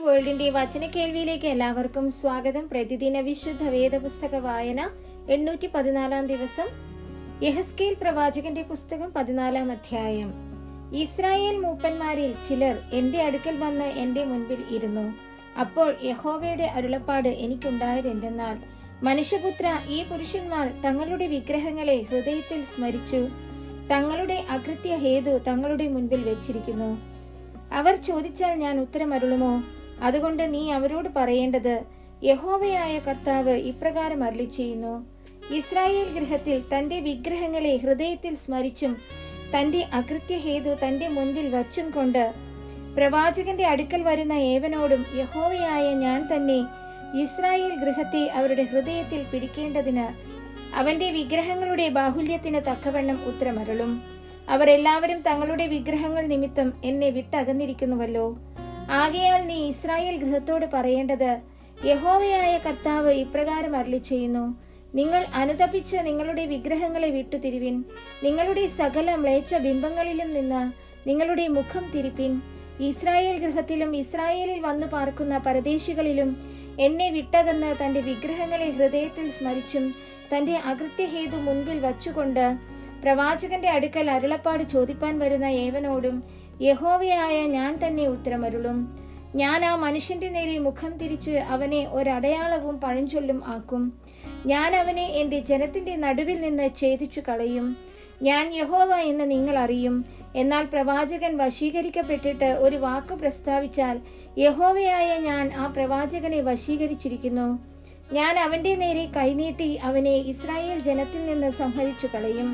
വേൾഡിന്റെ വചന കേൾവിയിലേക്ക് എല്ലാവർക്കും സ്വാഗതം. പ്രതിദിന വിശുദ്ധ വേദപുസ്തക വായന 814 ദിവസം. യെഹെസ്കേൽ പ്രവാചകന്റെ പുസ്തകം 14 അധ്യായം. ഇസ്രായേൽ മൂപ്പന്മാരിൽ ചിലർ എന്റെ അടുക്കൽ വന്ന് എന്റെ മുൻപിൽ ഇരുന്നു. അപ്പോൾ യഹോവയുടെ അരുളപ്പാട് എനിക്കുണ്ടായത് എന്തെന്നാൽ, മനുഷ്യപുത്ര, ഈ പുരുഷന്മാർ തങ്ങളുടെ വിഗ്രഹങ്ങളെ ഹൃദയത്തിൽ സ്മരിച്ചു തങ്ങളുടെ അകൃത്യ ഹേതു തങ്ങളുടെ മുൻപിൽ വെച്ചിരിക്കുന്നു. അവർ ചോദിച്ചാൽ ഞാൻ ഉത്തരമരുളുമോ? അതുകൊണ്ട് നീ അവരോട് പറയേണ്ടത്, യഹോവയായ കർത്താവ് ഇപ്രകാരം അരുളിച്ചെയ്യുന്നു: ഇസ്രായേൽ ഗൃഹത്തിൽ തന്റെ വിഗ്രഹങ്ങളെ ഹൃദയത്തിൽ സ്മരിച്ചും തന്റെ അകൃത്യ ഹേതു തന്റെ മുൻപിൽ വച്ചും കൊണ്ട് പ്രവാചകന്റെ അടുക്കൽ വരുന്ന ഏവനോടും യഹോവയായ ഞാൻ തന്നെ ഇസ്രായേൽ ഗൃഹത്തെ അവരുടെ ഹൃദയത്തിൽ പിടിക്കേണ്ടതിന് അവന്റെ വിഗ്രഹങ്ങളുടെ ബാഹുല്യത്തിന് തക്കവണ്ണം ഉത്തരമരുളും. അവർ എല്ലാവരും തങ്ങളുടെ വിഗ്രഹങ്ങൾ നിമിത്തം എന്നെ വിട്ടകന്നിരിക്കുന്നുവല്ലോ. ആകയാൽ നീ ഇസ്രായേൽ ഗൃഹത്തോട് പറയേണ്ടത്, യഹോവയായ കർത്താവ് ഇപ്രകാരം അരുളിച്ചെയ്യുന്നു: നിങ്ങൾ അനുതപിച്ച് നിങ്ങളുടെ വിഗ്രഹങ്ങളെ വിട്ടുതിരിവിൻ. നിങ്ങളുടെ സകല മ്ലേച്ഛ ബിംബങ്ങളിലും നിന്ന് നിങ്ങളുടെ മുഖം തിരിപ്പിൻ. ഇസ്രായേൽ ഗൃഹത്തിലും ഇസ്രായേലിൽ വന്നു പാർക്കുന്ന പരദേശികളിലും എന്നെ വിട്ടകന്ന് തന്റെ വിഗ്രഹങ്ങളെ ഹൃദയത്തിൽ സ്മരിച്ചും തന്റെ അകൃത്യഹേതു മുൻപിൽ വച്ചുകൊണ്ട് പ്രവാചകന്റെ അടുക്കൽ അരുളപ്പാട് ചോദിപ്പാൻ വരുന്ന ഏവനോടും യഹോവയായ ഞാൻ തന്നെ ഉത്തരമരുളും. ഞാൻ ആ മനുഷ്യന്റെ നേരെ മുഖം തിരിച്ച് അവനെ ഒരടയാളവും പഴഞ്ചൊല്ലും ആക്കും. ഞാൻ അവനെ എന്റെ ജനത്തിന്റെ നടുവിൽ നിന്ന് ഛേദിച്ചു കളയും. ഞാൻ യഹോവ എന്ന് നിങ്ങൾ അറിയും. എന്നാൽ പ്രവാചകൻ വശീകരിക്കപ്പെട്ടിട്ട് ഒരു വാക്ക് പ്രസ്താവിച്ചാൽ, യഹോവയായ ഞാൻ ആ പ്രവാചകനെ വശീകരിച്ചിരിക്കുന്നു. ഞാൻ അവന്റെ നേരെ കൈനീട്ടി അവനെ ഇസ്രായേൽ ജനത്തിൽ നിന്ന് സംഹരിച്ചു കളയും.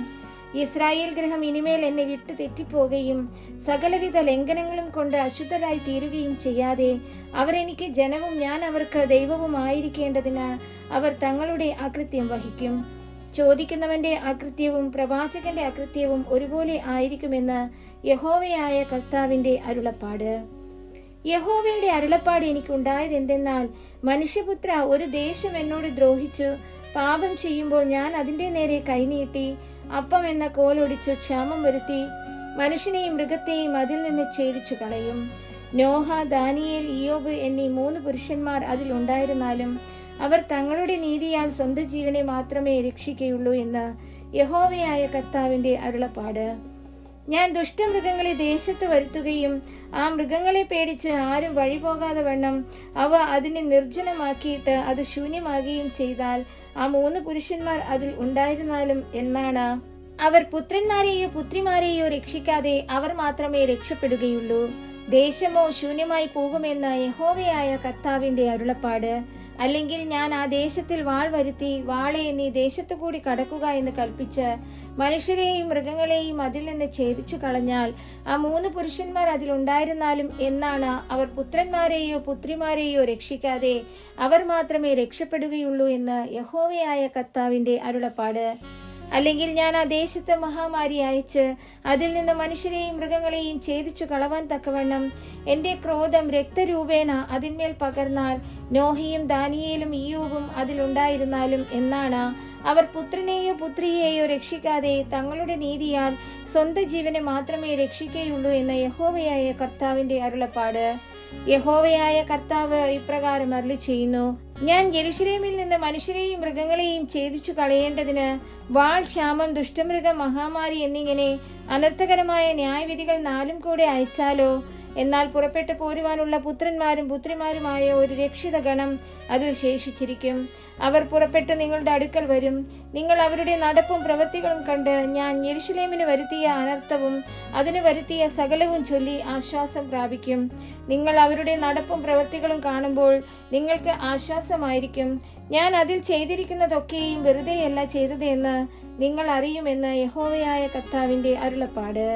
ഇസ്രായേൽ ഗൃഹം ഇനിമേൽ എന്നെ വിട്ടു തെറ്റിപ്പോകുകയും സകലവിധ ലംഘനങ്ങളും കൊണ്ട് അശുദ്ധരായി തീരുകയും ചെയ്യാതെ അവരെനിക്ക് ജനവും ഞാൻ അവർക്ക് ദൈവവുമായിരിക്കേണ്ടതിന് അവർ തങ്ങളുടെ അകൃത്യം വഹിക്കും. ചോദിക്കുന്നവന്റെ അകൃത്യവും പ്രവാചകന്റെ അകൃത്യവും ഒരുപോലെ ആയിരിക്കുമെന്ന് യഹോവയായ കർത്താവിന്റെ അരുളപ്പാട്. യഹോവയുടെ അരുളപ്പാട് എനിക്കുണ്ടായത് എന്തെന്നാൽ, മനുഷ്യപുത്ര, ഒരു ദേശം എന്നോട് ദ്രോഹിച്ചു പാപം ചെയ്യുമ്പോൾ ഞാൻ അതിന്റെ നേരെ കൈനീട്ടി അപ്പം എന്ന കോലൊടിച്ച് ക്ഷാമം വരുത്തി മനുഷ്യനെയും മൃഗത്തെയും അതിൽ നിന്ന് ഛേദിച്ചു കളയും. നോഹ, ദാനിയേൽ, ഇയ്യോബ് എന്നീ 3 പുരുഷന്മാർ അതിൽ ഉണ്ടായിരുന്നാലും അവർ തങ്ങളുടെ നീതിയാൽ സ്വന്തം ജീവനെ മാത്രമേ രക്ഷിക്കുകയുള്ളൂ എന്ന് യഹോവയായ കർത്താവിന്റെ അരുളപ്പാട്. ഞാൻ ദുഷ്ടമൃഗങ്ങളെ ദേശത്ത് വരുത്തുകയും ആ മൃഗങ്ങളെ പേടിച്ച് ആരും വഴിപോകാതെ വണ്ണം അവ അതിനെ നിർജ്ജനമാക്കിയിട്ട് അത് ശൂന്യമാകുകയും ചെയ്താൽ ആ 3 പുരുഷന്മാർ അതിൽ ഉണ്ടായിരുന്നാലും എന്നാണ് അവർ പുത്രന്മാരെയോ പുത്രിമാരെയോ രക്ഷിക്കാതെ അവർ മാത്രമേ രക്ഷപ്പെടുകയുള്ളൂ. ദേശമോ ശൂന്യമായി പോകുമെന്ന് യഹോവയായ കർത്താവിന്റെ അരുളപ്പാട്. അല്ലെങ്കിൽ ഞാൻ ആ ദേശത്തിൽ വാൾ വരുത്തി, വാളെ നീ ദേശത്തു കൂടി കടക്കുക എന്ന് കൽപ്പിച്ച് മനുഷ്യരെയും മൃഗങ്ങളെയും അതിൽ നിന്ന് ഛേദിച്ചു കളഞ്ഞാൽ ആ 3 പുരുഷന്മാർ അതിലുണ്ടായിരുന്നാലും എന്നാണ് അവർ പുത്രന്മാരെയോ പുത്രിമാരെയോ രക്ഷിക്കാതെ അവർ മാത്രമേ രക്ഷപ്പെടുകയുള്ളൂ എന്ന് യഹോവയായ കർത്താവിന്റെ അരുളപ്പാട്. അല്ലെങ്കിൽ ഞാൻ ആ ദേശത്ത് മഹാമാരി അയച്ച് അതിൽ നിന്ന് മനുഷ്യരെയും മൃഗങ്ങളെയും ഛേദിച്ചു കളവാൻ തക്കവണ്ണം എന്റെ ക്രോധം രക്തരൂപേണ അതിന്മേൽ പകർന്നാൽ നോഹയും ദാനിയേലും ഇയ്യോബും അതിലുണ്ടായിരുന്നാലും എന്നാണ് അവർ പുത്രനെയോ പുത്രിയെയോ രക്ഷിക്കാതെ തങ്ങളുടെ നീതിയാൽ സ്വന്തം ജീവനെ മാത്രമേ രക്ഷിക്കുകയുള്ളൂ എന്ന് യഹോവയായ കർത്താവിന്റെ അരുളപ്പാട്. യഹോവയായ കർത്താവ് ഇപ്രകാരം അരുളിച്ചെയ്യുന്നു: ഞാൻ യെരൂശലേമിൽ നിന്ന് മനുഷ്യരെയും മൃഗങ്ങളെയും ഛേദിച്ചു കളയേണ്ടതിന് വാൾ, ക്ഷാമം, ദുഷ്ടമൃഗം, മഹാമാരി എന്നിങ്ങനെ അനർത്ഥകരമായ ന്യായവിധികൾ 4 കൂടെ അയച്ചാലോ? എന്നാൽ പുറപ്പെട്ടു പോരുവാനുള്ള പുത്രന്മാരും പുത്രിമാരുമായ ഒരു രക്ഷിത ഗണം അതിൽ ശേഷിച്ചിരിക്കും. അവർ പുറപ്പെട്ട് നിങ്ങളുടെ അടുക്കൽ വരും. നിങ്ങൾ അവരുടെ നടപ്പും പ്രവൃത്തികളും കണ്ട് ഞാൻ യെരൂശലേമിന് വരുത്തിയ അനർത്ഥവും അതിന് വരുത്തിയ സകലവും ചൊല്ലി ആശ്വാസം പ്രാപിക്കും. നിങ്ങൾ അവരുടെ നടപ്പും പ്രവൃത്തികളും കാണുമ്പോൾ നിങ്ങൾക്ക് ആശ്വാസമായിരിക്കും. ഞാൻ അതിൽ ചെയ്തിരിക്കുന്നതൊക്കെയും വെറുതെയല്ല ചെയ്തതെന്ന് നിങ്ങൾ അറിയുമെന്ന് യഹോവയായ കർത്താവിന്റെ അരുളപ്പാട്.